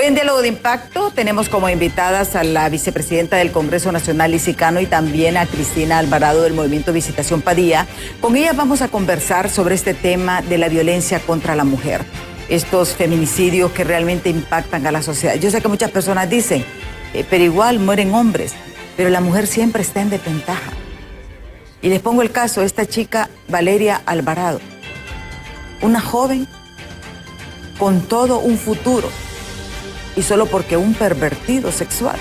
En Diálogo de Impacto tenemos como invitadas a la vicepresidenta del Congreso Nacional, Lizy Cano, y también a Cristina Alvarado del Movimiento Visitación Padilla. Con ellas vamos a conversar sobre este tema de la violencia contra la mujer, estos feminicidios que realmente impactan a la sociedad. Yo sé que muchas personas dicen, pero igual mueren hombres, pero la mujer siempre está en desventaja. Y les pongo el caso de esta chica, Valeria Alvarado, una joven con todo un futuro, y solo porque un pervertido sexual.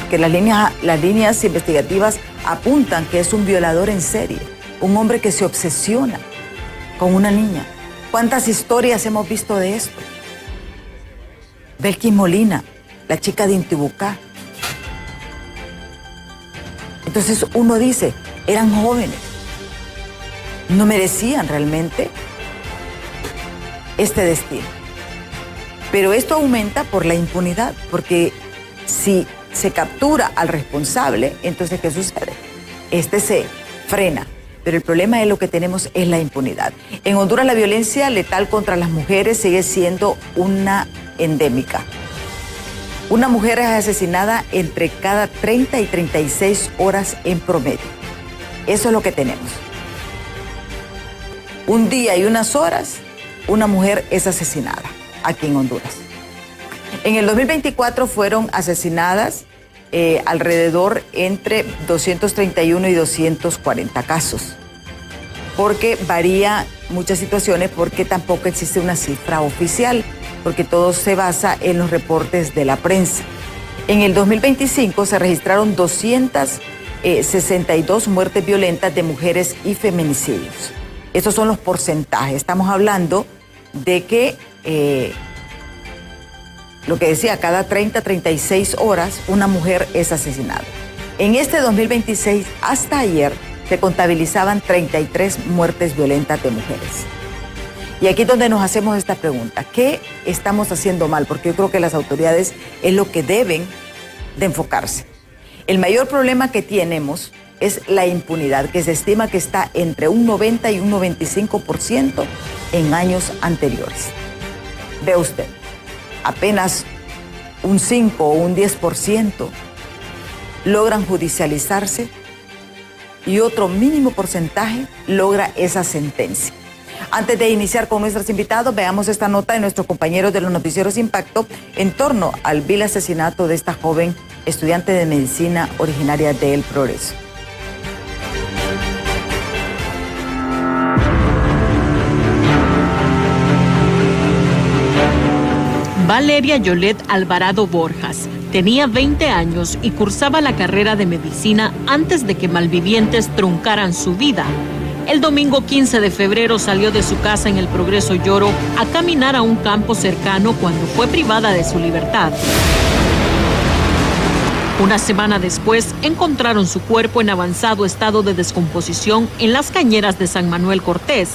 Porque las líneas investigativas apuntan que es un violador en serie, un hombre que se obsesiona con una niña. ¿Cuántas historias hemos visto de esto? Belkis Molina, la chica de Intibucá. Entonces uno dice, eran jóvenes, no merecían realmente este destino. Pero esto aumenta por la impunidad, porque si se captura al responsable, entonces ¿qué sucede? Este se frena, pero el problema es lo que tenemos es la impunidad. En Honduras la violencia letal contra las mujeres sigue siendo una endémica. Una mujer es asesinada entre cada 30 y 36 horas en promedio. Eso es lo que tenemos. Un día y unas horas, una mujer es asesinada aquí en Honduras. En el 2024 fueron asesinadas alrededor entre 231 y 240 casos, porque varía muchas situaciones, porque tampoco existe una cifra oficial, porque todo se basa en los reportes de la prensa. En el 2025 se registraron 262 muertes violentas de mujeres y feminicidios. Esos son los porcentajes. Estamos hablando de que, lo que decía, cada 30, 36 horas una mujer es asesinada. En este 2026, hasta ayer, se contabilizaban 33 muertes violentas de mujeres. Y aquí es donde nos hacemos esta pregunta, ¿qué estamos haciendo mal? Porque yo creo que las autoridades es lo que deben de enfocarse. El mayor problema que tenemos es la impunidad, que se estima que está entre un 90 y un 95% en años anteriores. Ve usted, apenas un 5 o un 10% logran judicializarse y otro mínimo porcentaje logra esa sentencia. Antes de iniciar con nuestros invitados, veamos esta nota de nuestros compañeros de los noticieros Impacto en torno al vil asesinato de esta joven estudiante de medicina originaria de El Progreso. Valeria Yolet Alvarado Borjas tenía 20 años y cursaba la carrera de medicina antes de que malvivientes truncaran su vida. El domingo 15 de febrero salió de su casa en El Progreso Lloro a caminar a un campo cercano cuando fue privada de su libertad. Una semana después, encontraron su cuerpo en avanzado estado de descomposición en las cañeras de San Manuel Cortés.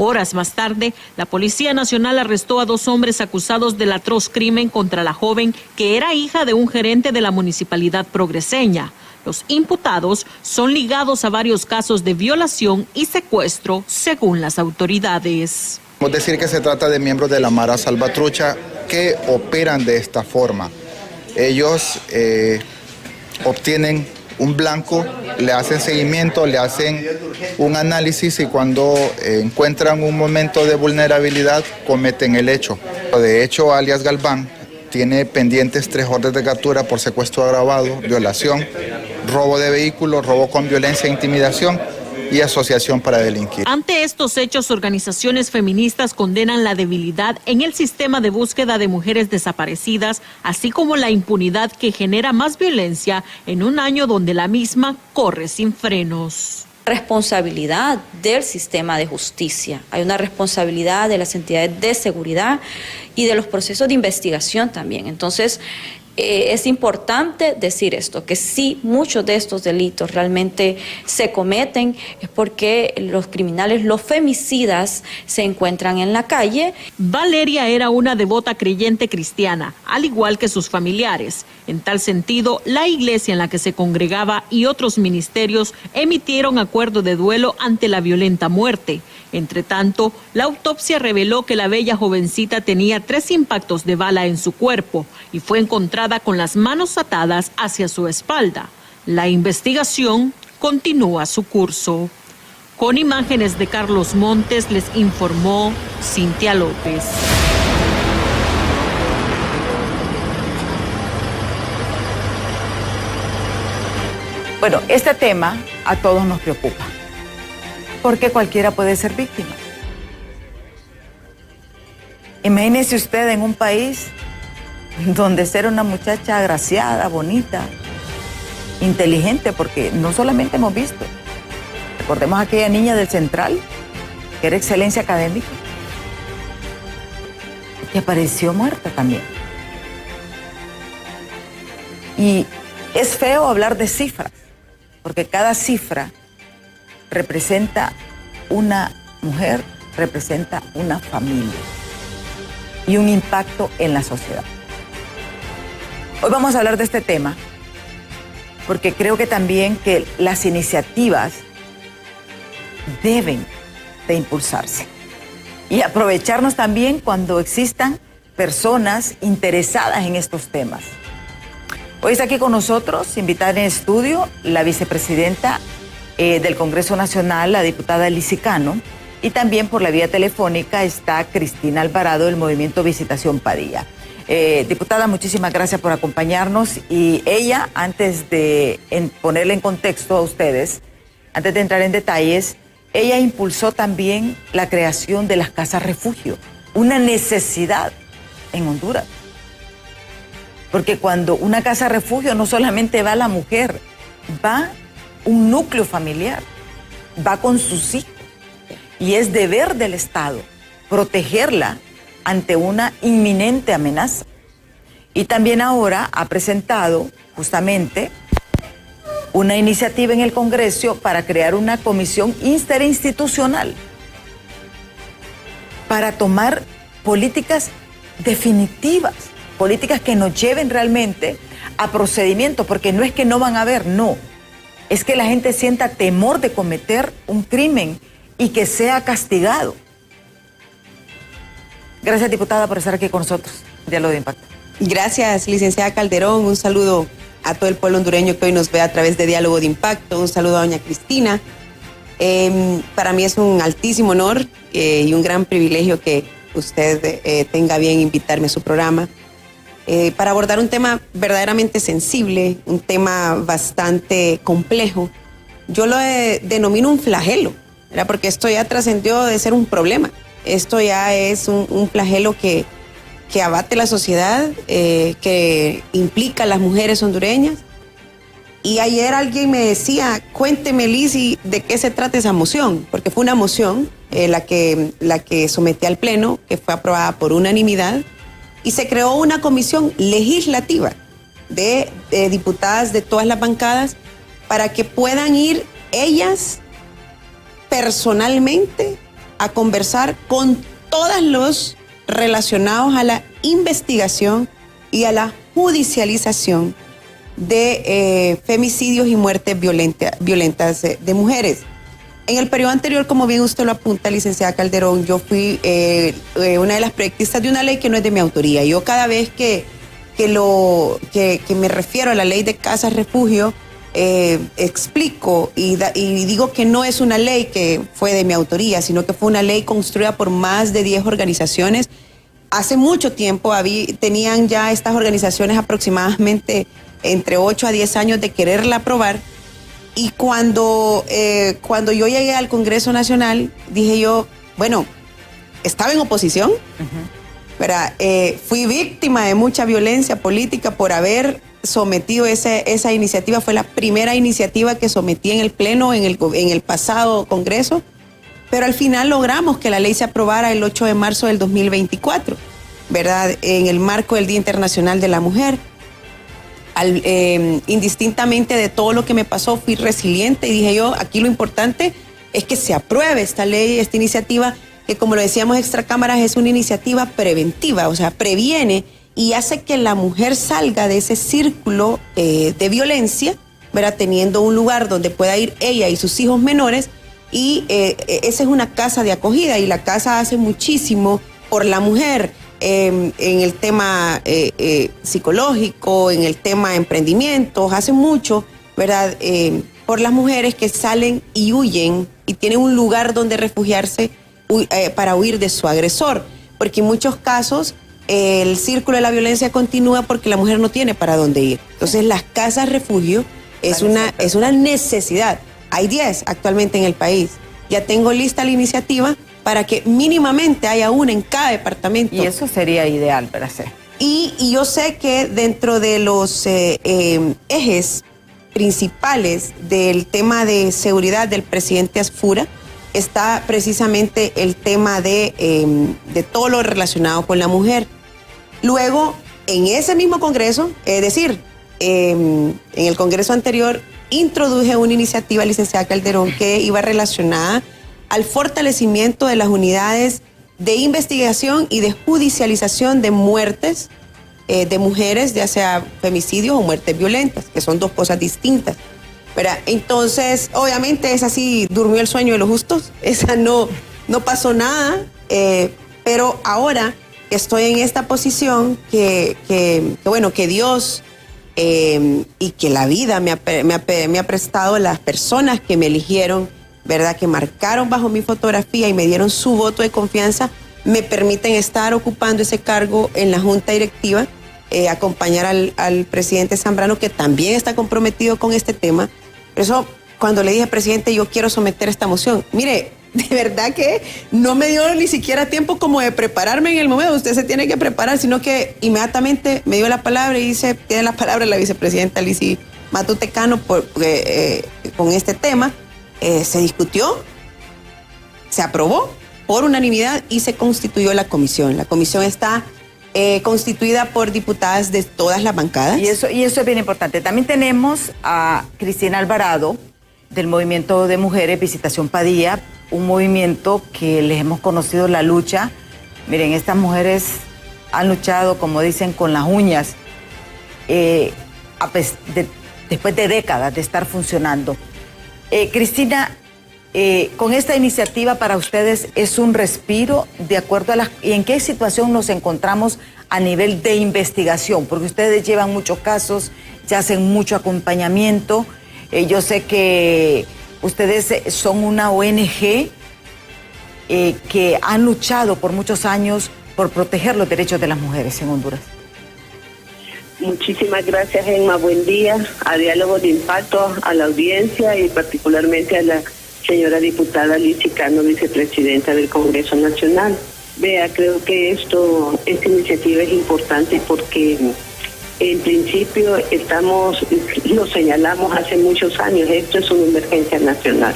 Horas más tarde, la Policía Nacional arrestó a 2 hombres acusados del atroz crimen contra la joven, que era hija de un gerente de la municipalidad progreseña. Los imputados son ligados a varios casos de violación y secuestro, según las autoridades. Podemos decir que se trata de miembros de la Mara Salvatrucha que operan de esta forma. Ellos obtienen un blanco, le hacen seguimiento, le hacen un análisis y cuando encuentran un momento de vulnerabilidad cometen el hecho. De hecho, alias Galván tiene pendientes 3 órdenes de captura por secuestro agravado, violación, robo de vehículo, robo con violencia e intimidación y asociación para delinquir. Ante estos hechos, organizaciones feministas condenan la debilidad en el sistema de búsqueda de mujeres desaparecidas, así como la impunidad que genera más violencia en un año donde la misma corre sin frenos. Responsabilidad del sistema de justicia, hay una responsabilidad de las entidades de seguridad y de los procesos de investigación también. Entonces, es importante decir esto, que sí, muchos de estos delitos realmente se cometen es porque los criminales, los femicidas, se encuentran en la calle. Valeria era una devota creyente cristiana, al igual que sus familiares. En tal sentido, la iglesia en la que se congregaba y otros ministerios emitieron acuerdo de duelo ante la violenta muerte. Entre tanto, la autopsia reveló que la bella jovencita tenía 3 impactos de bala en su cuerpo y fue encontrada con las manos atadas hacia su espalda. La investigación continúa su curso. Con imágenes de Carlos Montes les informó Cintia López. Bueno, este tema a todos nos preocupa, porque cualquiera puede ser víctima. Imagínese usted en un país donde ser una muchacha agraciada, bonita, inteligente, porque no solamente hemos visto, recordemos a aquella niña del Central, que era excelencia académica, que apareció muerta también. Y es feo hablar de cifras, porque cada cifra representa una mujer, representa una familia y un impacto en la sociedad. Hoy vamos a hablar de este tema porque creo que también que las iniciativas deben de impulsarse y aprovecharnos también cuando existan personas interesadas en estos temas. Hoy está aquí con nosotros, invitada en estudio, la vicepresidenta del Congreso Nacional, la diputada Lizy Cano, y también por la vía telefónica está Cristina Alvarado del Movimiento Visitación Padilla. Diputada, muchísimas gracias por acompañarnos, y ella, antes de ponerle en contexto a ustedes, antes de entrar en detalles, ella impulsó también la creación de las casas refugio, una necesidad en Honduras. Porque cuando una casa refugio no solamente va la mujer, va un núcleo familiar, va con sus hijos. Y es deber del Estado protegerla ante una inminente amenaza. Y también ahora ha presentado justamente una iniciativa en el Congreso para crear una comisión interinstitucional para tomar políticas definitivas, políticas que nos lleven realmente a procedimientos, porque no es que no van a haber, no. Es que la gente sienta temor de cometer un crimen y que sea castigado. Gracias, diputada, por estar aquí con nosotros. Diálogo de Impacto. Gracias, licenciada Calderón. Un saludo a todo el pueblo hondureño que hoy nos ve a través de Diálogo de Impacto. Un saludo a doña Cristina. Para mí es un altísimo honor y un gran privilegio que usted tenga bien invitarme a su programa. Para abordar un tema verdaderamente sensible, un tema bastante complejo. Yo lo denomino un flagelo, ¿verdad? Porque esto ya trascendió de ser un problema. Esto ya es un flagelo que abate la sociedad, que implica a las mujeres hondureñas. Y ayer alguien me decía, cuénteme, Lizy, de qué se trata esa moción, porque fue una moción la que sometí al Pleno, que fue aprobada por unanimidad, y se creó una comisión legislativa de diputadas de todas las bancadas para que puedan ir ellas personalmente a conversar con todos los relacionados a la investigación y a la judicialización de femicidios y muertes violentas de mujeres. En el periodo anterior, como bien usted lo apunta, licenciada Calderón, yo fui una de las proyectistas de una ley que no es de mi autoría. Yo cada vez que me refiero a la ley de casas refugio, explico y digo que no es una ley que fue de mi autoría, sino que fue una ley construida por más de 10 organizaciones. Hace mucho tiempo tenían ya estas organizaciones aproximadamente entre 8 a 10 años de quererla aprobar. Y cuando yo llegué al Congreso Nacional, dije yo, bueno, estaba en oposición, ¿verdad? Fui víctima de mucha violencia política por haber sometido esa iniciativa. Fue la primera iniciativa que sometí en el Pleno en el pasado Congreso, pero al final logramos que la ley se aprobara el 8 de marzo del 2024, ¿verdad? En el marco del Día Internacional de la Mujer. Indistintamente de todo lo que me pasó, fui resiliente y dije yo, aquí lo importante es que se apruebe esta ley, esta iniciativa, que como lo decíamos extra cámaras, es una iniciativa preventiva, o sea, previene y hace que la mujer salga de ese círculo de violencia, ¿verdad? Teniendo un lugar donde pueda ir ella y sus hijos menores y esa es una casa de acogida y la casa hace muchísimo por la mujer en el tema psicológico, en el tema de emprendimientos, hace mucho, ¿verdad? Por las mujeres que salen y huyen y tienen un lugar donde refugiarse para huir de su agresor, porque en muchos casos el círculo de la violencia continúa porque la mujer no tiene para dónde ir. Entonces las casas refugio es una necesidad. Hay 10 actualmente en el país. Ya tengo lista la iniciativa para que mínimamente haya una en cada departamento. Y eso sería ideal para hacer. Y yo sé que dentro de los ejes principales del tema de seguridad del presidente Asfura está precisamente el tema de todo lo relacionado con la mujer. Luego, en ese mismo Congreso, es decir, en el Congreso anterior, introduje una iniciativa, licenciada Calderón, que iba relacionada al fortalecimiento de las unidades de investigación y de judicialización de muertes de mujeres, ya sea femicidios o muertes violentas, que son dos cosas distintas, ¿verdad? Entonces, obviamente, esa sí durmió el sueño de los justos, esa no pasó nada, pero ahora estoy en esta posición que Dios y que la vida me ha prestado, las personas que me eligieron, ¿verdad? Que marcaron bajo mi fotografía y me dieron su voto de confianza, me permiten estar ocupando ese cargo en la Junta Directiva, acompañar al presidente Zambrano, que también está comprometido con este tema. Por eso, cuando le dije, presidente, yo quiero someter esta moción, mire, de verdad que no me dio ni siquiera tiempo como de prepararme en el momento. Usted se tiene que preparar, sino que inmediatamente me dio la palabra y dice, tiene la palabra la vicepresidenta Lizy Matute Cano con este tema. Se discutió, se aprobó por unanimidad y se constituyó la comisión. La comisión está constituida por diputadas de todas las bancadas. Y eso es bien importante. También tenemos a Cristina Alvarado, del Movimiento de Mujeres Visitación Padilla, un movimiento que les hemos conocido la lucha. Miren, estas mujeres han luchado, como dicen, con las uñas, después de décadas de estar funcionando. Cristina, con esta iniciativa para ustedes es un respiro de acuerdo a ¿y en qué situación nos encontramos a nivel de investigación? Porque ustedes llevan muchos casos, ya hacen mucho acompañamiento. Yo sé que ustedes son una ONG que han luchado por muchos años por proteger los derechos de las mujeres en Honduras. Muchísimas gracias, Emma. Buen día a Diálogo de Impacto, a la audiencia y particularmente a la señora diputada Lizy Cano, vicepresidenta del Congreso Nacional. Vea, creo que esta iniciativa es importante porque en principio lo señalamos hace muchos años, esto es una emergencia nacional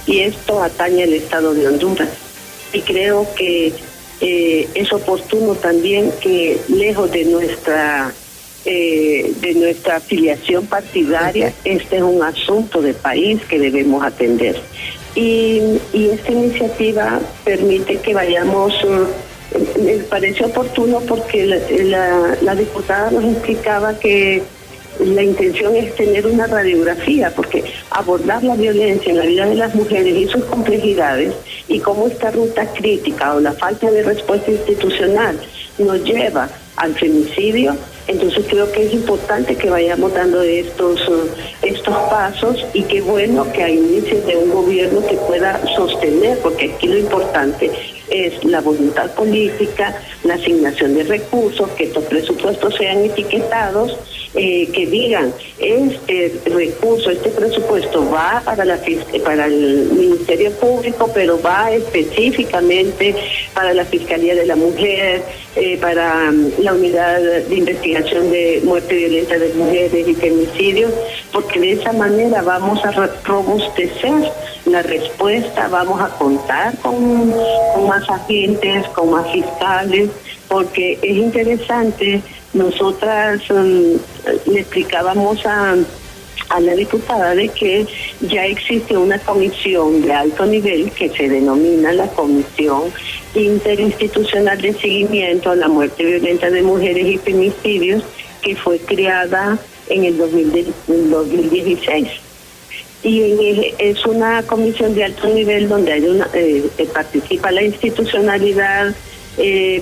y esto atañe al Estado de Honduras. Y creo que es oportuno también que lejos de nuestra afiliación partidaria, este es un asunto de país que debemos atender. Y esta iniciativa permite que vayamos, me parece oportuno porque la diputada nos explicaba que la intención es tener una radiografía, porque abordar la violencia en la vida de las mujeres y sus complejidades y cómo esta ruta crítica o la falta de respuesta institucional nos lleva al femicidio. Entonces creo que es importante que vayamos dando estos pasos y qué bueno que hay inicios de un gobierno que pueda sostener, porque aquí lo importante es la voluntad política, la asignación de recursos, que estos presupuestos sean etiquetados, que digan, este recurso, este presupuesto va para el Ministerio Público, pero va específicamente para la Fiscalía de la Mujer, para la Unidad de Investigación de Muerte Violenta de Mujeres y Femicidios, porque de esa manera vamos a robustecer la respuesta, vamos a contar con más agentes, con más fiscales, porque es interesante. Nosotras le explicábamos a la diputada de que ya existe una comisión de alto nivel que se denomina la Comisión Interinstitucional de Seguimiento a la Muerte Violenta de Mujeres y Femicidios, que fue creada en el 2016. es una comisión de alto nivel donde hay participa la institucionalidad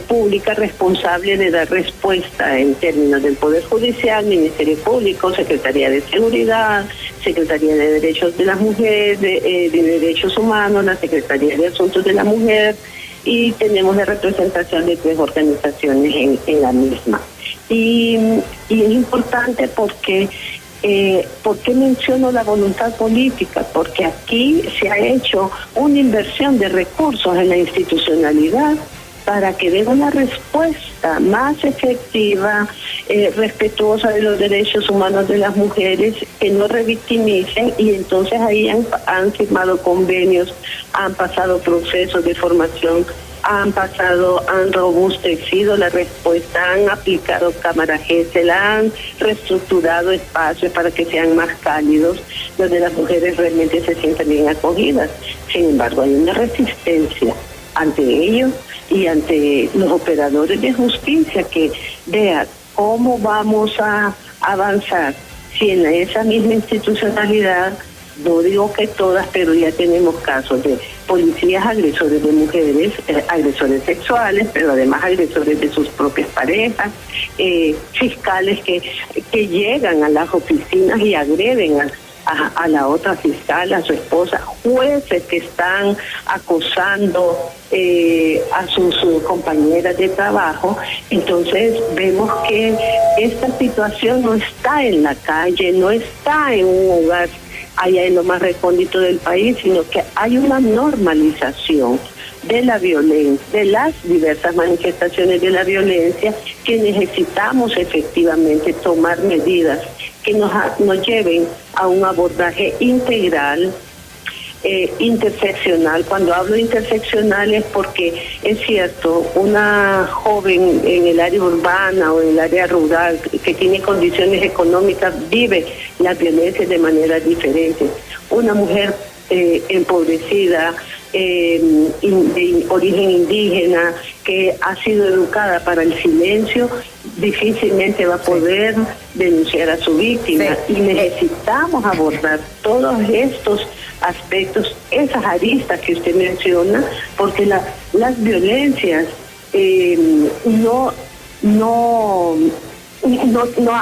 pública responsable de dar respuesta en términos del Poder Judicial, Ministerio Público, Secretaría de Seguridad, Secretaría de Derechos de las Mujeres, de Derechos Humanos, la Secretaría de Asuntos de la Mujer, y tenemos la representación de 3 organizaciones en la misma. Y es importante porque ¿por qué menciono la voluntad política? Porque aquí se ha hecho una inversión de recursos en la institucionalidad para que dé una respuesta más efectiva, respetuosa de los derechos humanos de las mujeres, que no revictimicen, y entonces ahí han firmado convenios, han pasado procesos de formación, han robustecido la respuesta, han aplicado cámaras GESEL, han reestructurado espacios para que sean más cálidos, donde las mujeres realmente se sientan bien acogidas. Sin embargo, hay una resistencia ante ello y ante los operadores de justicia que vean cómo vamos a avanzar si en esa misma institucionalidad, no digo que todas, pero ya tenemos casos de policías agresores de mujeres, agresores sexuales, pero además agresores de sus propias parejas, fiscales que llegan a las oficinas y agreden a la otra fiscal, a su esposa, jueces que están acosando a sus compañeras de trabajo. Entonces vemos que esta situación no está en la calle, no está en un hogar allá en lo más recóndito del país, sino que hay una normalización de la violencia, de las diversas manifestaciones de la violencia, que necesitamos efectivamente tomar medidas que nos lleven a un abordaje integral, interseccional. Cuando hablo interseccional es porque es cierto, una joven en el área urbana o en el área rural que tiene condiciones económicas vive las violencias de manera diferente. Una mujer empobrecida, de origen indígena, que ha sido educada para el silencio, difícilmente va a poder denunciar a su víctima. Y necesitamos abordar todos estos aspectos, esas aristas que usted menciona, porque las violencias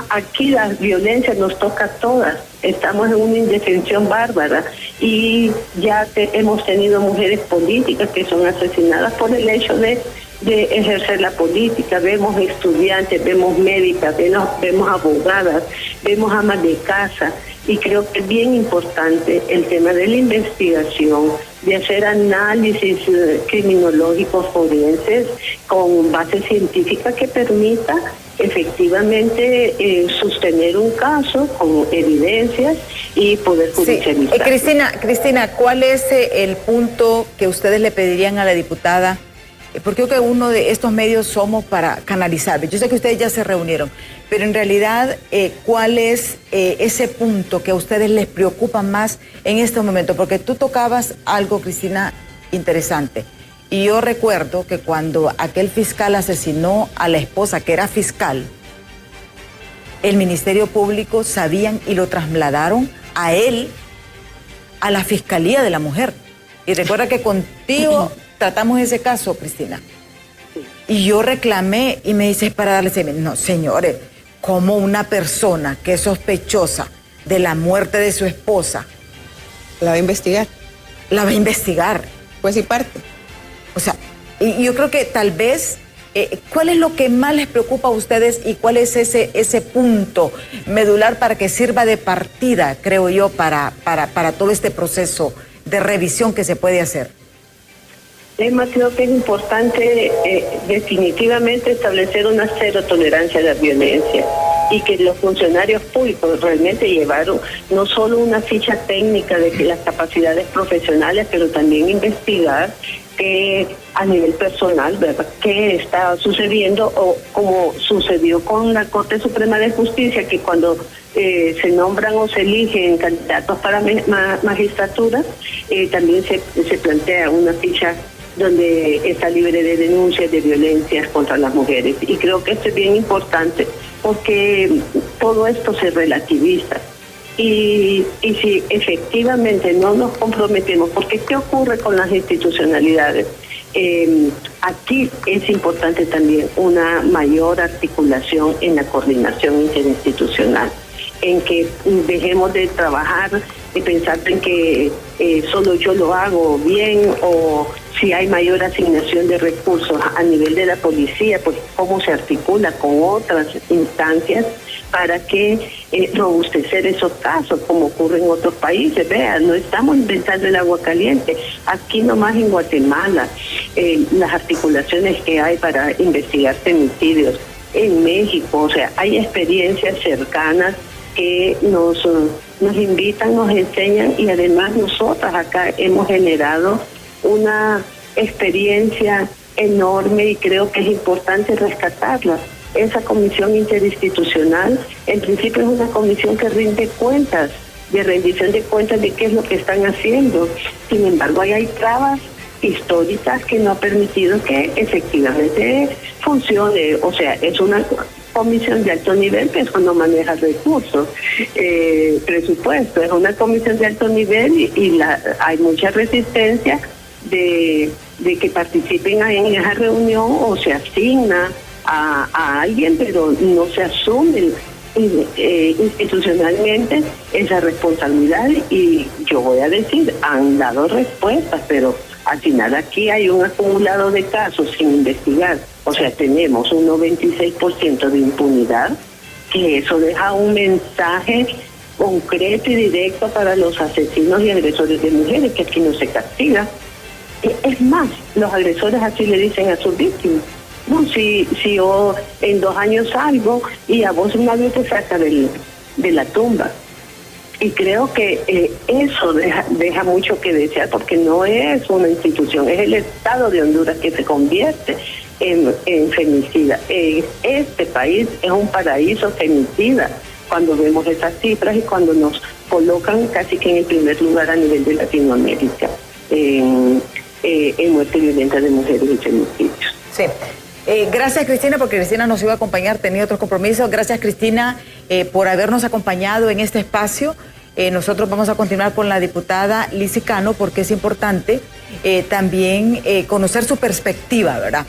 aquí las violencias nos toca a todas. Estamos en una indefensión bárbara y ya hemos tenido mujeres políticas que son asesinadas por el hecho de ejercer la política. Vemos estudiantes, vemos médicas, vemos abogadas, vemos amas de casa, y creo que es bien importante el tema de la investigación, de hacer análisis criminológicos forenses con base científica que permita efectivamente sostener un caso con evidencias y poder judicializar. Cristina, ¿cuál es el punto que ustedes le pedirían a la diputada? Porque creo que uno de estos medios somos para canalizar. Yo sé que ustedes ya se reunieron, pero en realidad, ¿cuál es ese punto que a ustedes les preocupa más en este momento? Porque tú tocabas algo, Cristina, interesante. Y yo recuerdo que cuando aquel fiscal asesinó a la esposa, que era fiscal, el Ministerio Público sabían y lo trasladaron a él, a la Fiscalía de la Mujer. Y recuerda que contigo tratamos ese caso, Cristina. Y yo reclamé y me dices para darle seguimiento. No, señores, ¿cómo una persona que es sospechosa de la muerte de su esposa ¿la va a investigar? La va a investigar. Pues sí, parte. O sea, y yo creo que tal vez, ¿cuál es lo que más les preocupa a ustedes y cuál es ese punto medular para que sirva de partida, creo yo, para todo este proceso de revisión que se puede hacer? Emma, creo que es importante definitivamente establecer una cero tolerancia a la violencia, y que los funcionarios públicos realmente llevaron no solo una ficha técnica de que las capacidades profesionales, pero también investigar que a nivel personal, ¿verdad?, qué está sucediendo, o como sucedió con la Corte Suprema de Justicia, que cuando se nombran o se eligen candidatos para magistratura, también se plantea una ficha donde está libre de denuncias de violencias contra las mujeres. Y creo que esto es bien importante porque todo esto se relativiza. Y si efectivamente no nos comprometemos, porque ¿qué ocurre con las institucionalidades? Aquí es importante también una mayor articulación en la coordinación interinstitucional, en que dejemos de trabajar y pensar en que solo yo lo hago bien, o si hay mayor asignación de recursos a nivel de la policía, pues cómo se articula con otras instancias para que robustecer esos casos, como ocurre en otros países. Vean, no estamos inventando el agua caliente. Aquí nomás en Guatemala, las articulaciones que hay para investigar femicidios, en México, o sea, hay experiencias cercanas que nos invitan, nos enseñan, y además nosotras acá hemos generado una experiencia enorme y creo que es importante rescatarla. Esa comisión interinstitucional, en principio, es una comisión que rinde cuentas, de rendición de cuentas de qué es lo que están haciendo. Sin embargo, hay trabas históricas que no han permitido que efectivamente funcione. O sea, es una comisión de alto nivel, que eso no maneja recursos, presupuesto. Es una comisión de alto nivel y hay mucha resistencia de que participen en esa reunión, o se asigna a alguien, pero no se asume institucionalmente esa responsabilidad. Y yo voy a decir, han dado respuestas, pero al final aquí hay un acumulado de casos sin investigar. O sea, tenemos un 96% de impunidad, que eso deja un mensaje concreto y directo para los asesinos y agresores de mujeres, que aquí no se castiga. Es más, los agresores así le dicen a sus víctimas: no, si yo en 2 años salgo y a vos nadie te saca de la tumba. Y creo que eso deja mucho que desear, porque no es una institución, es el Estado de Honduras que se convierte en femicida. Este país es un paraíso femicida cuando vemos esas cifras y cuando nos colocan casi que en el primer lugar a nivel de Latinoamérica en muerte violenta de mujeres y femicidios. Sí. Gracias, Cristina, porque Cristina nos iba a acompañar, tenía otros compromisos. Gracias, Cristina, por habernos acompañado en este espacio. Nosotros vamos a continuar con la diputada Lizzy Cano, porque es importante también conocer su perspectiva, ¿verdad?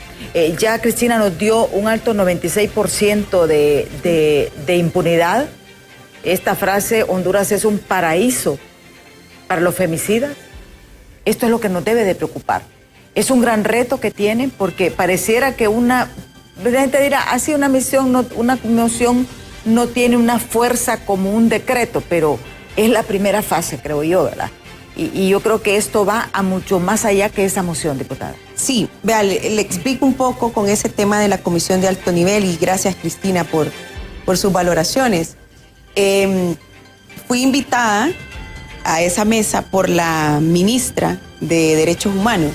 Ya Cristina nos dio un alto 96% de impunidad. Esta frase, Honduras es un paraíso para los femicidas. Esto es lo que nos debe de preocupar. Es un gran reto que tienen, porque pareciera que la gente dirá, así una moción no tiene una fuerza como un decreto, pero es la primera fase, creo yo, ¿verdad? Y yo creo que esto va a mucho más allá que esa moción, diputada. Sí, vea, le explico un poco con ese tema de la comisión de alto nivel, y gracias, Cristina, por sus valoraciones. Fui invitada a esa mesa por la ministra de Derechos Humanos,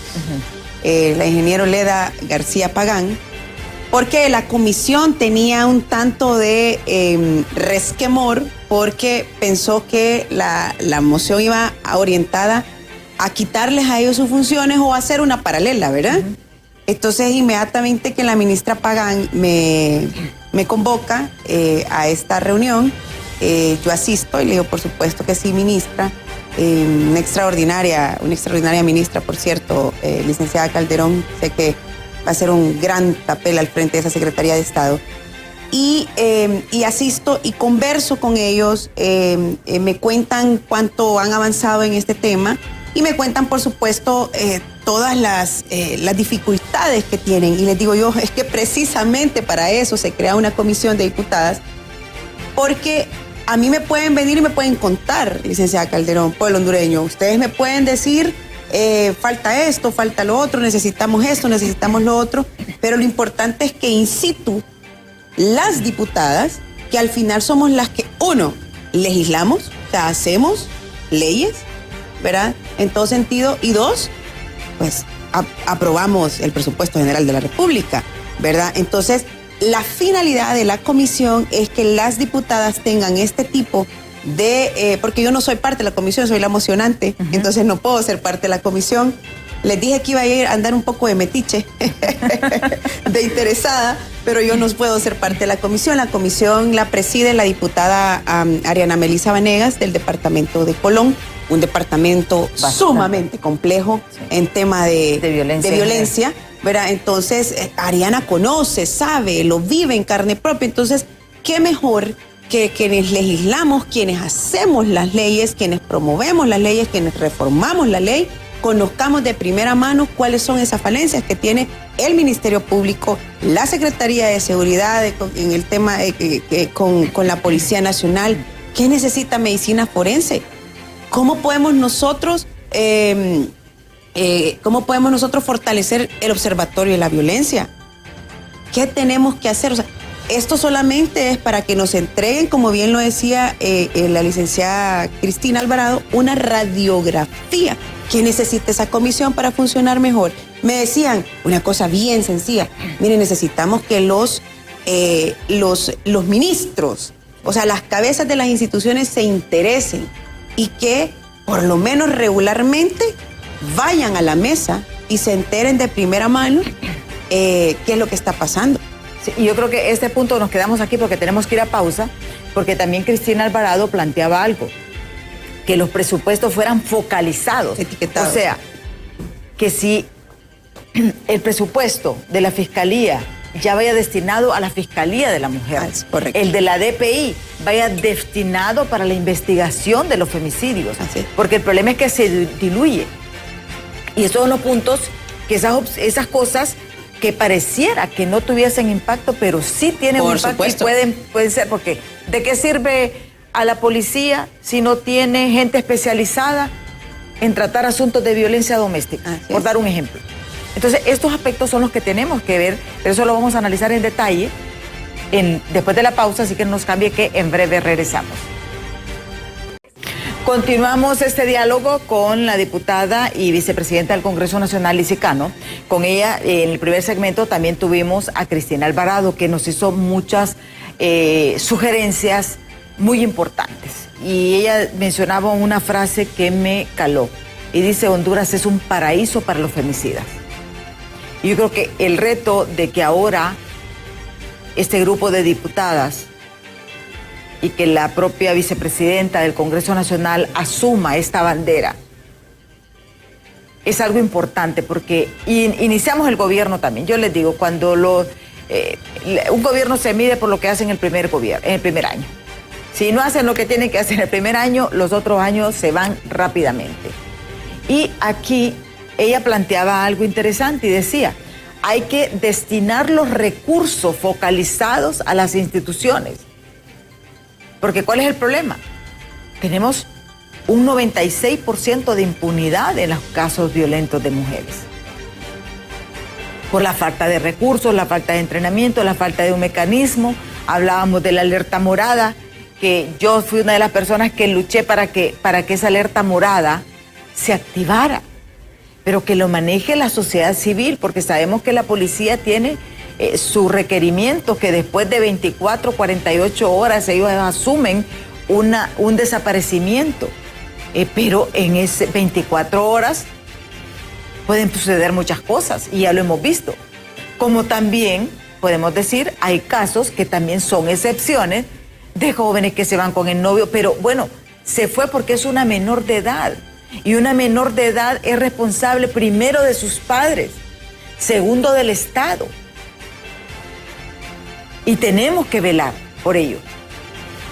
la ingeniero Leda García Pagán, porque la comisión tenía un tanto de resquemor, porque pensó que la moción iba orientada a quitarles a ellos sus funciones o a hacer una paralela, ¿verdad? Entonces, inmediatamente que la ministra Pagán me convoca a esta reunión, yo asisto y le digo, por supuesto que sí, ministra. Una extraordinaria ministra, por cierto, licenciada Calderón. Sé que va a ser un gran papel al frente de esa Secretaría de Estado. Y asisto y converso con ellos, me cuentan cuánto han avanzado en este tema y me cuentan, por supuesto, todas las dificultades que tienen. Y les digo yo, es que precisamente para eso se crea una comisión de diputadas, porque a mí me pueden venir y me pueden contar, licenciada Calderón, pueblo hondureño, ustedes me pueden decir, falta esto, falta lo otro, necesitamos esto, necesitamos lo otro, pero lo importante es que in situ, las diputadas, que al final somos las que, uno, legislamos, o sea, hacemos leyes, ¿verdad? En todo sentido, y dos, pues aprobamos el presupuesto general de la República, ¿verdad? Entonces, la finalidad de la comisión es que las diputadas tengan este tipo de, porque yo no soy parte de la comisión, soy la mocionante, entonces no puedo ser parte de la comisión. Les dije que iba a ir a andar un poco de metiche, de interesada, pero yo no puedo ser parte de la comisión. La comisión la preside la diputada Ariana Melisa Vanegas del departamento de Colón, un departamento sumamente complejo en tema de violencia, ¿verdad? Entonces, Ariana conoce, sabe, lo vive en carne propia. Entonces, qué mejor que quienes legislamos, quienes hacemos las leyes, quienes promovemos las leyes, quienes reformamos la ley, conozcamos de primera mano cuáles son esas falencias que tiene el Ministerio Público, la Secretaría de Seguridad en el tema con la Policía Nacional. ¿Qué necesita medicina forense? ¿Cómo podemos nosotros fortalecer el observatorio de la violencia? ¿Qué tenemos que hacer? O sea, esto solamente es para que nos entreguen, como bien lo decía la licenciada Cristina Alvarado, una radiografía. ¿Qué necesita esa comisión para funcionar mejor? Me decían una cosa bien sencilla. Miren, necesitamos que los ministros, o sea, las cabezas de las instituciones se interesen y que por lo menos regularmente vayan a la mesa y se enteren de primera mano qué es lo que está pasando. Sí, y yo creo que este punto nos quedamos aquí porque tenemos que ir a pausa, porque también Cristina Alvarado planteaba algo, que los presupuestos fueran focalizados. Etiquetados. O sea, que si el presupuesto de la Fiscalía ya vaya destinado a la Fiscalía de la Mujer, correcto. El de la DPI vaya destinado para la investigación de los femicidios, porque el problema es que se diluye. Y esos son los puntos, que esas cosas que pareciera que no tuviesen impacto, pero sí tienen un impacto. Supuesto. Y pueden ser, porque ¿de qué sirve a la policía si no tiene gente especializada en tratar asuntos de violencia doméstica? Por dar un ejemplo. Entonces, estos aspectos son los que tenemos que ver, pero eso lo vamos a analizar en detalle después de la pausa, así que no nos cambie, que en breve regresamos. Continuamos este diálogo con la diputada y vicepresidenta del Congreso Nacional, Lizy Cano. Con ella, en el primer segmento, también tuvimos a Cristina Alvarado, que nos hizo muchas sugerencias muy importantes. Y ella mencionaba una frase que me caló. Y dice, Honduras es un paraíso para los femicidas. Y yo creo que el reto de que ahora este grupo de diputadas y que la propia vicepresidenta del Congreso Nacional asuma esta bandera es algo importante, porque iniciamos el gobierno también. Yo les digo, cuando un gobierno se mide por lo que hace en el primer año. Si no hacen lo que tienen que hacer en el primer año, los otros años se van rápidamente. Y aquí ella planteaba algo interesante y decía, hay que destinar los recursos focalizados a las instituciones. Porque ¿cuál es el problema? Tenemos un 96% de impunidad en los casos violentos de mujeres. Por la falta de recursos, la falta de entrenamiento, la falta de un mecanismo. Hablábamos de la alerta morada, que yo fui una de las personas que luché para que esa alerta morada se activara, pero que lo maneje la sociedad civil, porque sabemos que la policía tiene su requerimiento, que después de 24, 48 horas ellos asumen un desaparecimiento, pero en ese 24 horas pueden suceder muchas cosas, y ya lo hemos visto. Como también podemos decir, hay casos que también son excepciones de jóvenes que se van con el novio, pero bueno, se fue porque es una menor de edad. Y una menor de edad es responsable primero de sus padres, segundo del Estado. Y tenemos que velar por ello.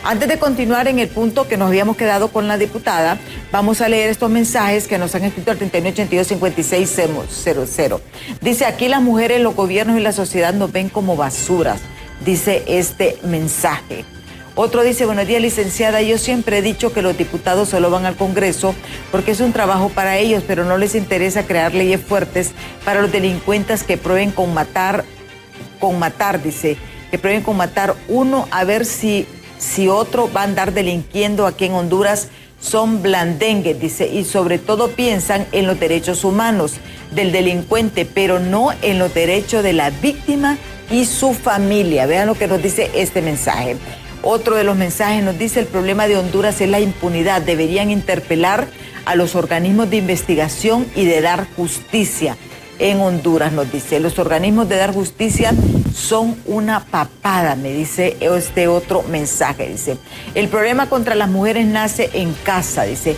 Antes de continuar en el punto que nos habíamos quedado con la diputada, vamos a leer estos mensajes que nos han escrito al 3982-5600. Dice, aquí las mujeres, los gobiernos y la sociedad nos ven como basuras, dice este mensaje. Otro dice, buenos días, licenciada, yo siempre he dicho que los diputados solo van al Congreso porque es un trabajo para ellos, pero no les interesa crear leyes fuertes para los delincuentes que prueben con matar, dice, que prueben con matar uno, a ver si otro va a andar delinquiendo aquí en Honduras. Son blandengues, dice, y sobre todo piensan en los derechos humanos del delincuente, pero no en los derechos de la víctima y su familia. Vean lo que nos dice este mensaje. Otro de los mensajes nos dice, el problema de Honduras es la impunidad. Deberían interpelar a los organismos de investigación y de dar justicia en Honduras, nos dice. Los organismos de dar justicia son una papada, me dice este otro mensaje, dice. El problema contra las mujeres nace en casa, dice.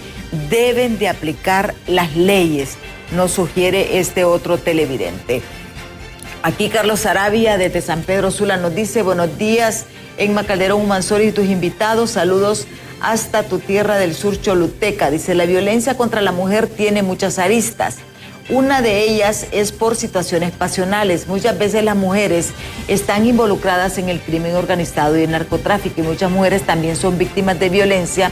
Deben de aplicar las leyes, nos sugiere este otro televidente. Aquí Carlos Sarabia desde San Pedro Sula nos dice, buenos días, Emma Calderón Humansori y tus invitados, saludos hasta tu tierra del sur Choluteca. Dice, la violencia contra la mujer tiene muchas aristas. Una de ellas es por situaciones pasionales. Muchas veces las mujeres están involucradas en el crimen organizado y el narcotráfico, y muchas mujeres también son víctimas de violencia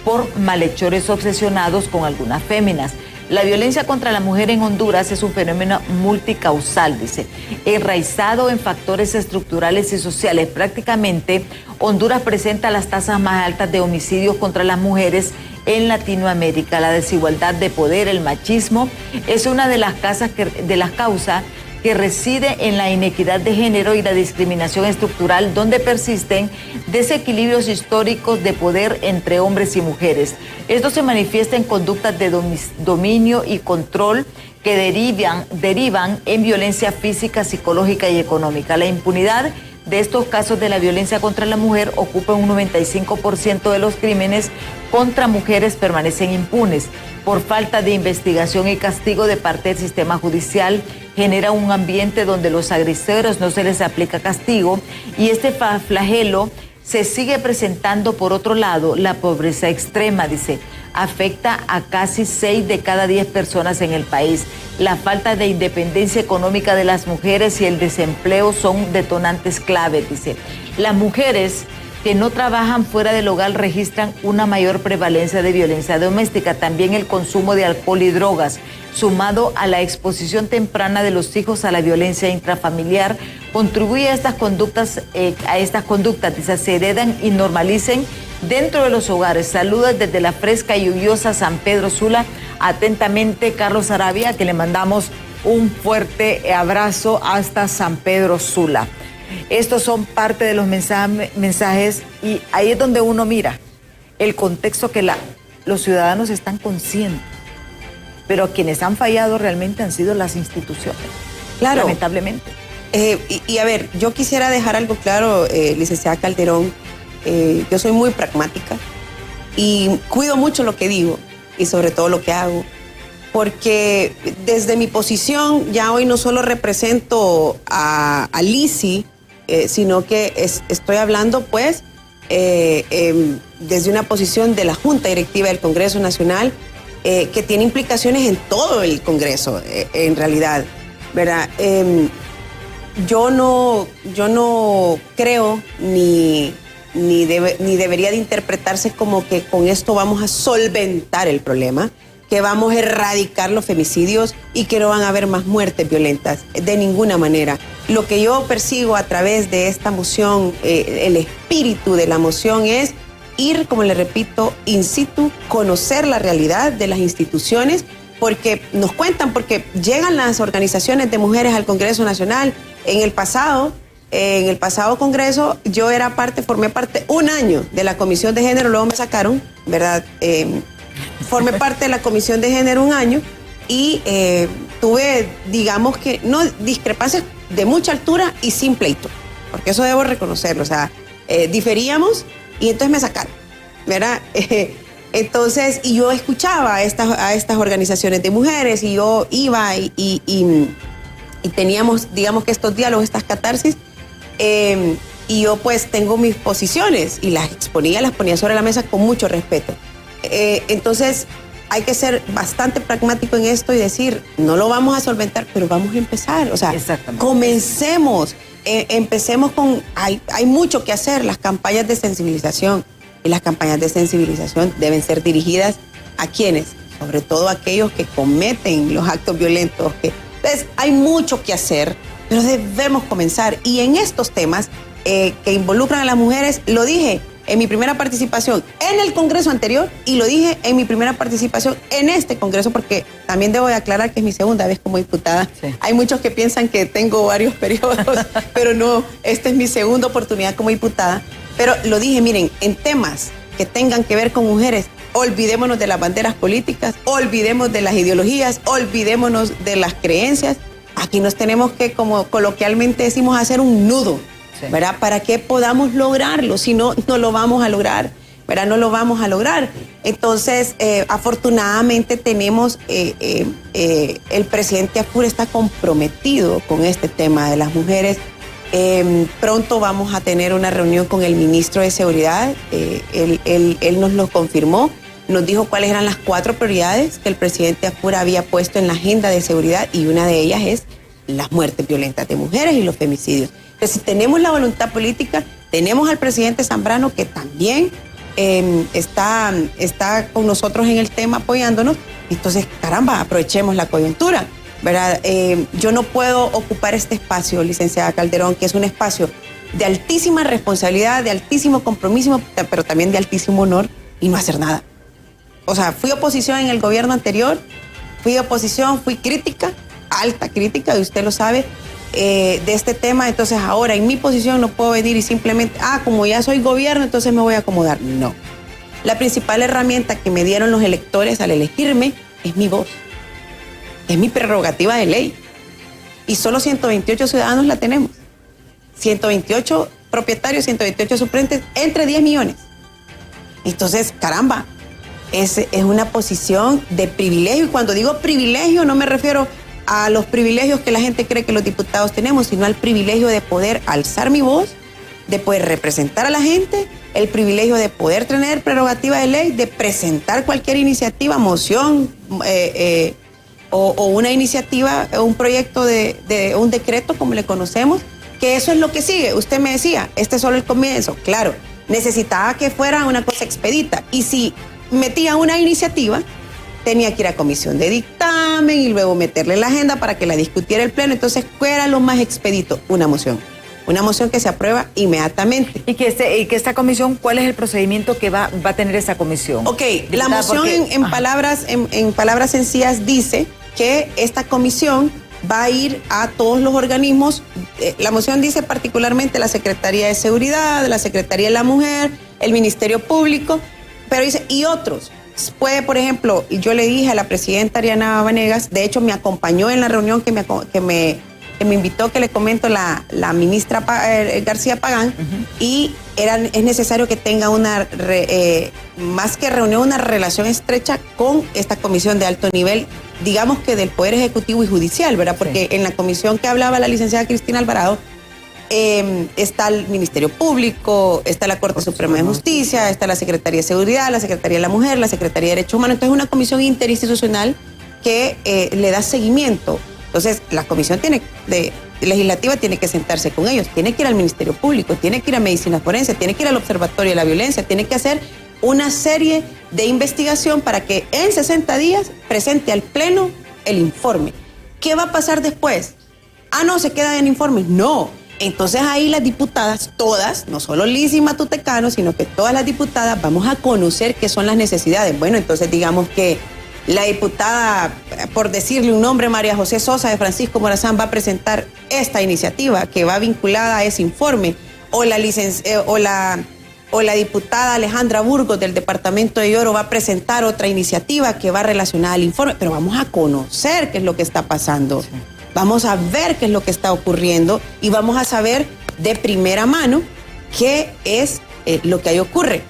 por malhechores obsesionados con algunas féminas. La violencia contra la mujer en Honduras es un fenómeno multicausal, dice, enraizado en factores estructurales y sociales. Prácticamente, Honduras presenta las tasas más altas de homicidios contra las mujeres en Latinoamérica. La desigualdad de poder, el machismo, es una de las causas que reside en la inequidad de género y la discriminación estructural, donde persisten desequilibrios históricos de poder entre hombres y mujeres. Esto se manifiesta en conductas de dominio y control que derivan en violencia física, psicológica y económica. La impunidad de estos casos de la violencia contra la mujer ocupa un 95% de los crímenes contra mujeres permanecen impunes. Por falta de investigación y castigo de parte del sistema judicial, genera un ambiente donde los agresores no se les aplica castigo, y este flagelo se sigue presentando. Por otro lado, la pobreza extrema, dice, afecta a casi 6 de cada 10 personas en el país. La falta de independencia económica de las mujeres y el desempleo son detonantes clave, dice. Las mujeres que no trabajan fuera del hogar registran una mayor prevalencia de violencia doméstica. También el consumo de alcohol y drogas, sumado a la exposición temprana de los hijos a la violencia intrafamiliar, contribuye a estas conductas, dice, se heredan y normalicen dentro de los hogares. Saludos desde la fresca y lluviosa San Pedro Sula. Atentamente, Carlos Arabia, que le mandamos un fuerte abrazo hasta San Pedro Sula. Estos son parte de los mensajes, y ahí es donde uno mira el contexto que los ciudadanos están conscientes, pero quienes han fallado realmente han sido las instituciones, claro, lamentablemente. Y a ver, yo quisiera dejar algo claro, licenciada Calderón. Yo soy muy pragmática y cuido mucho lo que digo y sobre todo lo que hago, porque desde mi posición ya hoy no solo represento a Lisi, sino que estoy hablando pues desde una posición de la Junta Directiva del Congreso Nacional, que tiene implicaciones en todo el Congreso, en realidad, ¿verdad? Yo no creo ni debería de interpretarse como que con esto vamos a solventar el problema, que vamos a erradicar los femicidios y que no van a haber más muertes violentas, de ninguna manera. Lo que yo persigo a través de esta moción, el espíritu de la moción es ir, como le repito, in situ, conocer la realidad de las instituciones, porque nos cuentan, porque llegan las organizaciones de mujeres al Congreso Nacional. En el pasado Congreso, yo formé parte un año de la Comisión de Género, luego me sacaron, ¿verdad? Formé parte de la Comisión de Género un año y tuve, digamos que, no discrepancias de mucha altura y sin pleito, porque eso debo reconocerlo, o sea, diferíamos y entonces me sacaron, ¿verdad? Entonces, y yo escuchaba a estas organizaciones de mujeres y yo iba y teníamos, digamos que estos diálogos, estas catarsis, y yo pues tengo mis posiciones y las ponía sobre la mesa con mucho respeto. Entonces hay que ser bastante pragmático en esto y decir, no lo vamos a solventar, pero vamos a empezar. O sea, comencemos, empecemos con, hay mucho que hacer, las campañas de sensibilización. Y las campañas de sensibilización deben ser dirigidas a quienes, sobre todo aquellos que cometen los actos violentos. Entonces, hay mucho que hacer, pero debemos comenzar. Y en estos temas que involucran a las mujeres, lo dije en mi primera participación en el Congreso anterior y lo dije en mi primera participación en este Congreso, porque también debo de aclarar que es mi segunda vez como diputada. Sí. Hay muchos que piensan que tengo varios periodos, pero no, esta es mi segunda oportunidad como diputada. Pero lo dije, miren, en temas que tengan que ver con mujeres, olvidémonos de las banderas políticas, olvidemos de las ideologías, olvidémonos de las creencias. Aquí nos tenemos que, como coloquialmente decimos, hacer un nudo, sí, ¿verdad? Para que podamos lograrlo, si no, no lo vamos a lograr, ¿verdad? No lo vamos a lograr. Entonces, afortunadamente tenemos, el presidente Apure está comprometido con este tema de las mujeres. Pronto vamos a tener una reunión con el ministro de Seguridad, él nos lo confirmó, nos dijo cuáles eran las 4 prioridades que el presidente Apure había puesto en la agenda de seguridad y una de ellas es las muertes violentas de mujeres y los femicidios. Entonces, si tenemos la voluntad política, tenemos al presidente Zambrano que también está con nosotros en el tema apoyándonos, entonces, caramba, aprovechemos la coyuntura, ¿verdad? Yo no puedo ocupar este espacio, licenciada Calderón, que es un espacio de altísima responsabilidad, de altísimo compromiso, pero también de altísimo honor, y no hacer nada. O sea, fui oposición en el gobierno anterior, fui crítica, alta crítica, y usted lo sabe, de este tema. Entonces ahora en mi posición no puedo venir y simplemente, como ya soy gobierno, entonces me voy a acomodar. No. La principal herramienta que me dieron los electores al elegirme es mi voz. Es mi prerrogativa de ley. Y solo 128 ciudadanos la tenemos. 128 propietarios, 128 suplentes, entre 10 millones. Entonces, caramba, es una posición de privilegio. Y cuando digo privilegio, no me refiero a los privilegios que la gente cree que los diputados tenemos, sino al privilegio de poder alzar mi voz, de poder representar a la gente, el privilegio de poder tener prerrogativa de ley, de presentar cualquier iniciativa, moción, o una iniciativa, un proyecto de un decreto, como le conocemos, que eso es lo que sigue. Usted me decía, este es solo el comienzo. Claro, necesitaba que fuera una cosa expedita. Y si metía una iniciativa, tenía que ir a comisión de dictamen y luego meterle en la agenda para que la discutiera el pleno. Entonces, ¿cuál era lo más expedito? Una moción. Una moción que se aprueba inmediatamente. Y que esta comisión, ¿cuál es el procedimiento que va a tener esa comisión? Ok, la moción en palabras sencillas dice que esta comisión va a ir a todos los organismos. La moción dice particularmente la Secretaría de Seguridad, la Secretaría de la Mujer, el Ministerio Público, pero dice, y otros. Puede, por ejemplo, yo le dije a la presidenta Ariana Vanegas, de hecho me acompañó en la reunión que me invitó, que le comento, la ministra García Pagán, y es necesario que tenga más que reunión, una relación estrecha con esta comisión de alto nivel, digamos que del Poder Ejecutivo y Judicial, ¿verdad? Porque sí, en la comisión que hablaba la licenciada Cristina Alvarado, está el Ministerio Público, está la Corte Suprema de Justicia, está la Secretaría de Seguridad, la Secretaría de la Mujer, la Secretaría de Derechos Humanos. Entonces, es una comisión interinstitucional que le da seguimiento. Entonces, la comisión legislativa tiene que sentarse con ellos, tiene que ir al Ministerio Público, tiene que ir a Medicina Forense, tiene que ir al Observatorio de la Violencia, tiene que hacer una serie de investigación para que en 60 días presente al Pleno el informe. ¿Qué va a pasar después? No se queda en informes. No. Entonces ahí las diputadas, todas, no solo Liz y Matutecano, sino que todas las diputadas vamos a conocer qué son las necesidades. Bueno, entonces digamos que la diputada, por decirle un nombre, María José Sosa de Francisco Morazán, va a presentar esta iniciativa que va vinculada a ese informe, o la diputada Alejandra Burgos del departamento de Lloro va a presentar otra iniciativa que va relacionada al informe, pero vamos a conocer qué es lo que está pasando. Sí. Vamos a ver qué es lo que está ocurriendo y vamos a saber de primera mano qué es lo que ahí ocurre.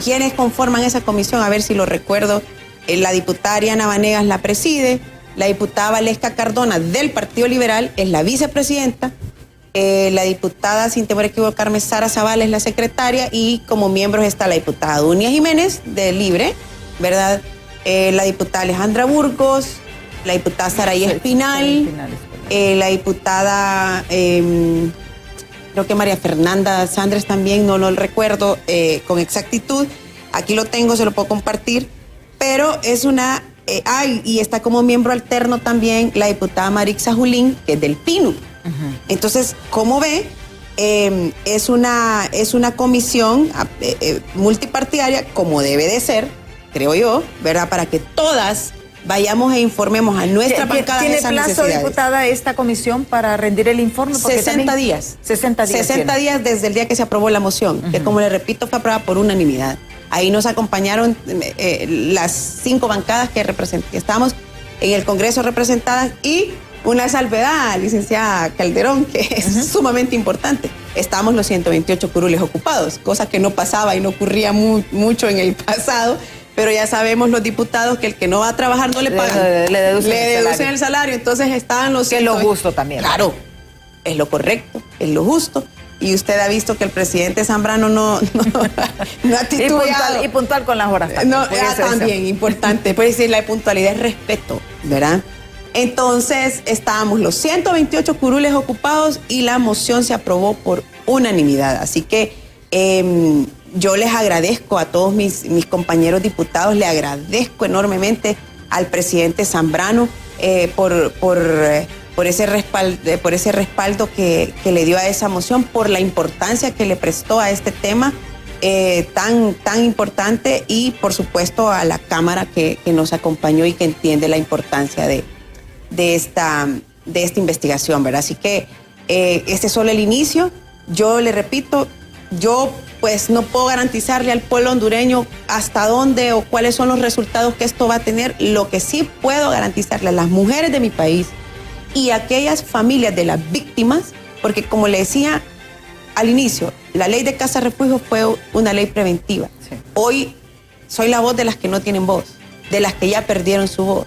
¿Quiénes conforman esa comisión? A ver si lo recuerdo. La diputada Ariana Vanegas la preside, la diputada Valesca Cardona del Partido Liberal es la vicepresidenta, la diputada, sin temor a equivocarme, Sara Zavala es la secretaria, y como miembros está la diputada Dunia Jiménez de Libre, ¿verdad? La diputada Alejandra Burgos, la diputada Saraí Espinal, la diputada, creo que María Fernanda Sandres también, no lo recuerdo con exactitud, aquí lo tengo, se lo puedo compartir, pero es una, y está como miembro alterno también la diputada Marixa Julín, que es del PINU. Entonces, como ve, es una comisión multipartidaria, como debe de ser, creo yo, ¿verdad? Para que todas vayamos e informemos a nuestra bancada de esas necesidades. ¿Tiene plazo, diputada, esta comisión para rendir el informe? 60 días. 60 días. 60 días desde el día que se aprobó la moción, que como le repito, fue aprobada por unanimidad. Ahí nos acompañaron las 5 bancadas que estábamos en el Congreso representadas y una salvedad, licenciada Calderón, que es sumamente importante. Estamos los 128 curules ocupados, cosa que no pasaba y no ocurría mucho en el pasado, pero ya sabemos los diputados que el que no va a trabajar no le pagan. Le deducen el salario. Entonces estaban los... Que es lo justo también. Claro, es lo correcto, es lo justo. Y usted ha visto que el presidente Zambrano no ha titubeado. Y puntual con las horas también. No, también, importante. Puede decir, la puntualidad es respeto, ¿verdad? Entonces, estábamos los 128 curules ocupados y la moción se aprobó por unanimidad. Así que yo les agradezco a todos mis compañeros diputados, le agradezco enormemente al presidente Zambrano por ese respaldo que le dio a esa moción, por la importancia que le prestó a este tema tan importante y, por supuesto, a la Cámara que nos acompañó y que entiende la importancia de esta investigación, ¿verdad? Así que este es solo el inicio. Yo le repito, yo pues no puedo garantizarle al pueblo hondureño hasta dónde o cuáles son los resultados que esto va a tener. Lo que sí puedo garantizarle a las mujeres de mi país y a aquellas familias de las víctimas, porque como le decía al inicio, la ley de casa refugio fue una ley preventiva. Sí. Hoy soy la voz de las que no tienen voz, de las que ya perdieron su voz.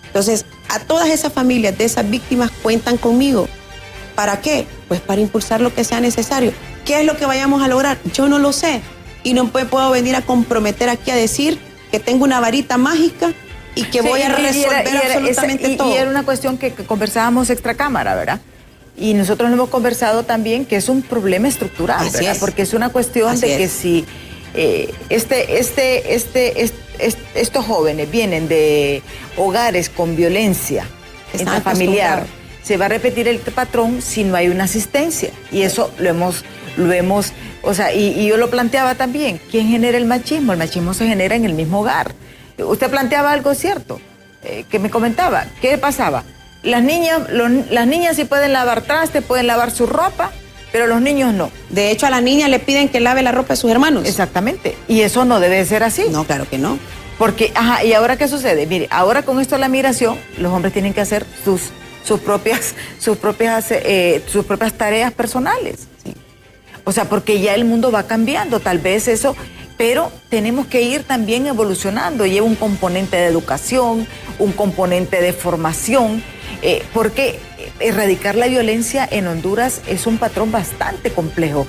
Entonces, a todas esas familias de esas víctimas cuentan conmigo. ¿Para qué? Pues para impulsar lo que sea necesario. ¿Qué es lo que vayamos a lograr? Yo no lo sé. Y no puedo venir a comprometer aquí a decir que tengo una varita mágica y que voy a resolver absolutamente todo. Y era una cuestión que conversábamos extracámara, ¿verdad? Y nosotros hemos conversado también que es un problema estructural, Así ¿verdad? es. Porque es una cuestión de que si estos jóvenes vienen de hogares con violencia intrafamiliar, se va a repetir el patrón si no hay una asistencia. Y eso lo hemos, o sea, y yo lo planteaba también. ¿Quién genera el machismo? El machismo se genera en el mismo hogar. Usted planteaba algo cierto, que me comentaba. ¿Qué pasaba? Las niñas sí pueden lavar trastes, pueden lavar su ropa, pero los niños no. De hecho, a la niña le piden que lave la ropa de sus hermanos. Exactamente. Y eso no debe ser así. No, claro que no. Porque, ¿y ahora qué sucede? Mire, ahora con esto de la migración, los hombres tienen que hacer sus propias tareas personales. Sí. O sea, porque ya el mundo va cambiando, tal vez eso, pero tenemos que ir también evolucionando. Lleva un componente de educación, un componente de formación, porque erradicar la violencia en Honduras es un patrón bastante complejo.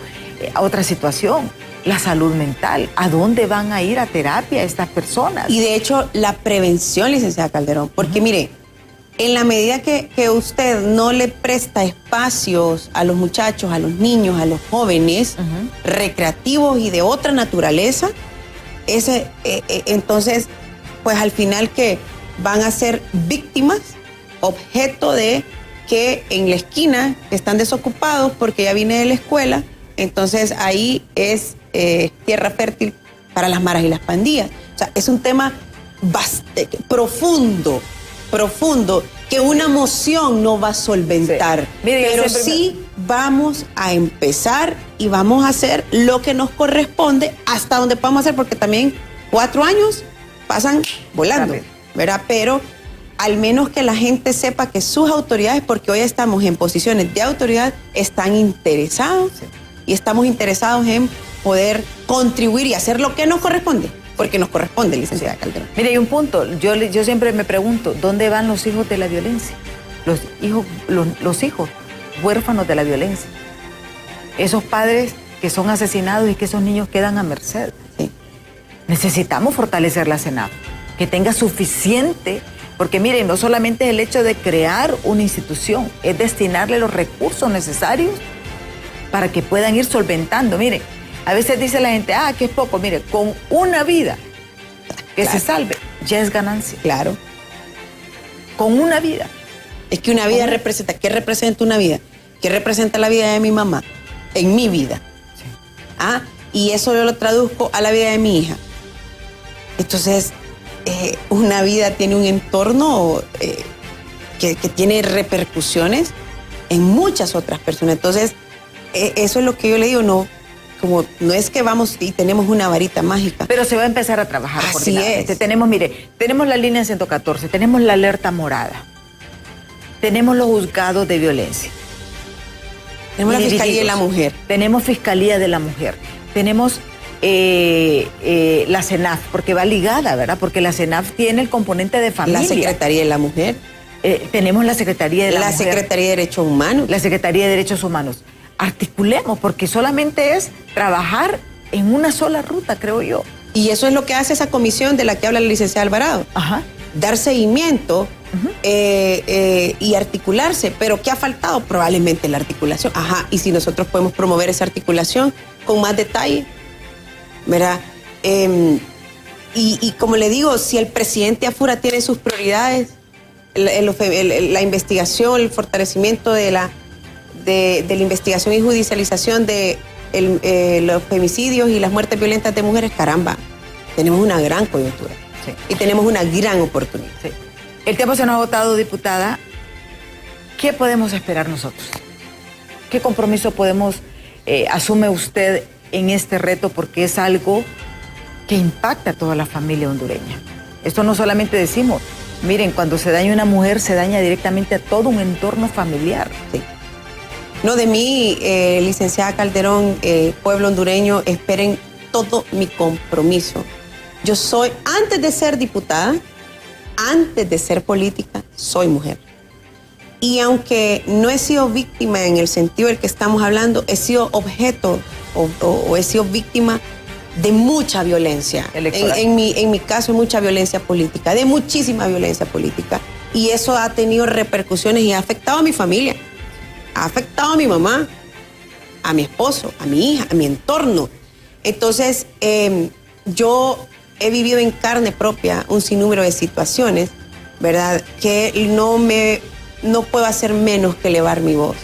Otra situación, la salud mental. ¿A dónde van a ir a terapia estas personas? Y de hecho, la prevención, licenciada Calderón, porque mire, en la medida que usted no le presta espacios a los muchachos, a los niños, a los jóvenes, recreativos y de otra naturaleza, entonces, pues al final que van a ser víctimas, objeto de que en la esquina están desocupados porque ya vine de la escuela, entonces ahí es tierra fértil para las maras y las pandillas. O sea, es un tema profundo, que una moción no va a solventar. Sí. Mire, pero sí vamos a empezar y vamos a hacer lo que nos corresponde hasta donde podamos hacer, porque también 4 años pasan volando, ¿verdad? Pero al menos que la gente sepa que sus autoridades, porque hoy estamos en posiciones de autoridad, están interesados y estamos interesados en poder contribuir y hacer lo que nos corresponde. Porque nos corresponde, licenciada Calderón. Mire, hay un punto. Yo siempre me pregunto, ¿dónde van los hijos de la violencia? Los hijos huérfanos de la violencia. Esos padres que son asesinados y que esos niños quedan a merced. Sí. Necesitamos fortalecer la SENAV, que tenga suficiente, porque miren, no solamente es el hecho de crear una institución, es destinarle los recursos necesarios para que puedan ir solventando. Miren, a veces dice la gente, que es poco. Mire, con una vida que se salve, ya es ganancia. Claro. Con una vida. Es que una vida representa, ¿qué representa una vida? ¿Qué representa la vida de mi mamá? En mi vida. Sí. Y eso yo lo traduzco a la vida de mi hija. Entonces, una vida tiene un entorno que tiene repercusiones en muchas otras personas. Entonces, eso es lo que yo le digo, como no es que vamos y tenemos una varita mágica. Pero se va a empezar a trabajar. Así es. Tenemos, mire, tenemos la línea 114, tenemos la alerta morada, tenemos los juzgados de violencia. Tenemos la Fiscalía de la Mujer. Tenemos Fiscalía de la Mujer. Tenemos la CENAF, porque va ligada, ¿verdad? Porque la CENAF tiene el componente de familia. La Secretaría de la Mujer. Tenemos la Secretaría de la Mujer. La Secretaría de Derechos Humanos. La Secretaría de Derechos Humanos. Articulemos, porque solamente es trabajar en una sola ruta, creo yo. Y eso es lo que hace esa comisión de la que habla la licenciada Alvarado. Ajá. Dar seguimiento y articularse. Pero ¿qué ha faltado? Probablemente la articulación. Ajá. Y si nosotros podemos promover esa articulación con más detalle, ¿verdad? Y como le digo, si el presidente Afura tiene sus prioridades, la investigación, el fortalecimiento de la investigación y judicialización de los femicidios y las muertes violentas de mujeres, caramba, tenemos una gran coyuntura. Sí. Y tenemos una gran oportunidad. Sí. El tiempo se nos ha agotado, diputada. ¿Qué podemos esperar nosotros? ¿Qué compromiso asume usted en este reto? Porque es algo que impacta a toda la familia hondureña. Esto no solamente decimos, miren, cuando se daña una mujer, se daña directamente a todo un entorno familiar. Sí. No, de mí, licenciada Calderón, pueblo hondureño, esperen todo mi compromiso. Yo soy, antes de ser diputada, antes de ser política, soy mujer. Y aunque no he sido víctima en el sentido del que estamos hablando, he sido objeto o he sido víctima de mucha violencia. En mi caso, mucha violencia política, de muchísima violencia política. Y eso ha tenido repercusiones y ha afectado a mi familia. Ha afectado a mi mamá, a mi esposo, a mi hija, a mi entorno. Entonces, yo he vivido en carne propia un sinnúmero de situaciones, ¿verdad? Que no puedo hacer menos que elevar mi voz,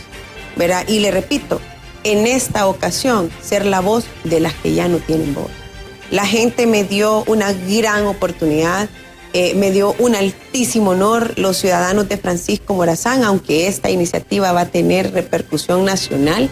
¿verdad? Y le repito, en esta ocasión, ser la voz de las que ya no tienen voz. La gente me dio una gran oportunidad, me dio un altísimo honor los ciudadanos de Francisco Morazán, aunque esta iniciativa va a tener repercusión nacional,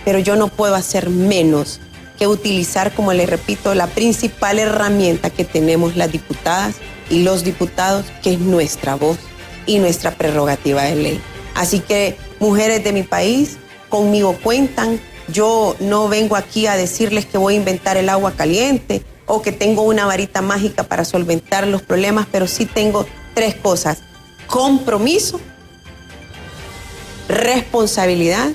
pero yo no puedo hacer menos que utilizar, como le repito, la principal herramienta que tenemos las diputadas y los diputados, que es nuestra voz y nuestra prerrogativa de ley. Así que, mujeres de mi país, conmigo cuentan. Yo no vengo aquí a decirles que voy a inventar el agua caliente o que tengo una varita mágica para solventar los problemas, pero sí tengo 3 cosas: compromiso, responsabilidad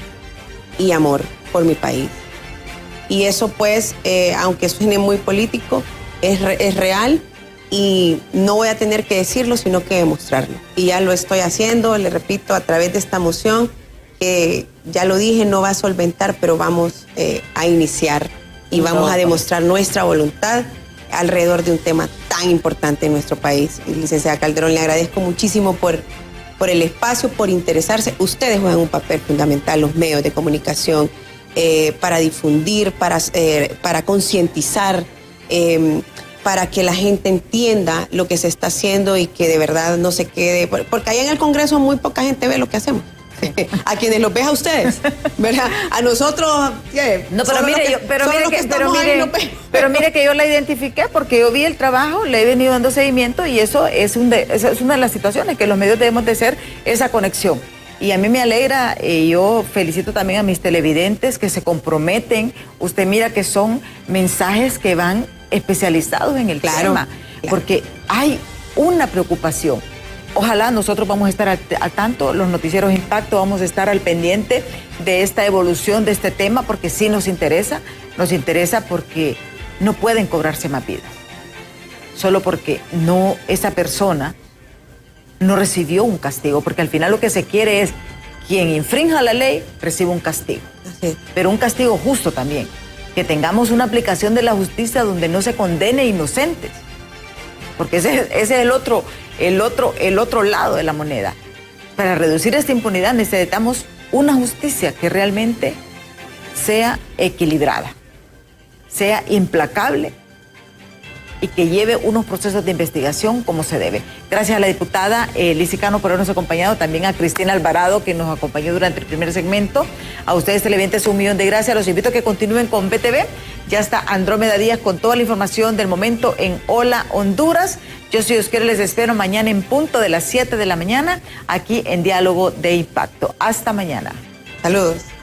y amor por mi país. Y eso, pues, aunque suene muy político, es real, y no voy a tener que decirlo, sino que demostrarlo. Y ya lo estoy haciendo, le repito, a través de esta moción, que ya lo dije, no va a solventar, pero vamos a iniciar y vamos a demostrar nuestra voluntad alrededor de un tema tan importante en nuestro país. Y, licenciada Calderón, le agradezco muchísimo por el espacio, por interesarse. Ustedes juegan un papel fundamental, los medios de comunicación, para difundir, para concientizar, para que la gente entienda lo que se está haciendo y que de verdad no se quede, porque allá en el Congreso muy poca gente ve lo que hacemos. A quienes los ve a ustedes, ¿verdad? A nosotros, no, pero mire que yo la identifiqué porque yo vi el trabajo, le he venido dando seguimiento, y eso es una de las situaciones que los medios debemos de hacer, esa conexión. Y a mí me alegra, yo felicito también a mis televidentes que se comprometen. Usted mira que son mensajes que van especializados en el tema, porque hay una preocupación. Ojalá nosotros vamos a estar al tanto, los noticieros Impacto vamos a estar al pendiente de esta evolución de este tema, porque sí nos interesa porque no pueden cobrarse más vidas, solo porque esa persona no recibió un castigo, porque al final lo que se quiere es quien infrinja la ley reciba un castigo, pero un castigo justo también, que tengamos una aplicación de la justicia donde no se condene inocentes, porque ese es el otro lado de la moneda. Para reducir esta impunidad necesitamos una justicia que realmente sea equilibrada, sea implacable y que lleve unos procesos de investigación como se debe. Gracias a la diputada Lizy Cano por habernos acompañado, también a Cristina Alvarado, que nos acompañó durante el primer segmento. A ustedes, televidentes, 1.000.000 de gracias. Los invito a que continúen con BTV. Ya está Andrómeda Díaz con toda la información del momento en Hola Honduras. Yo, si Dios quiere, les espero mañana en punto de las 7 de la mañana, aquí en Diálogo de Impacto. Hasta mañana. Saludos.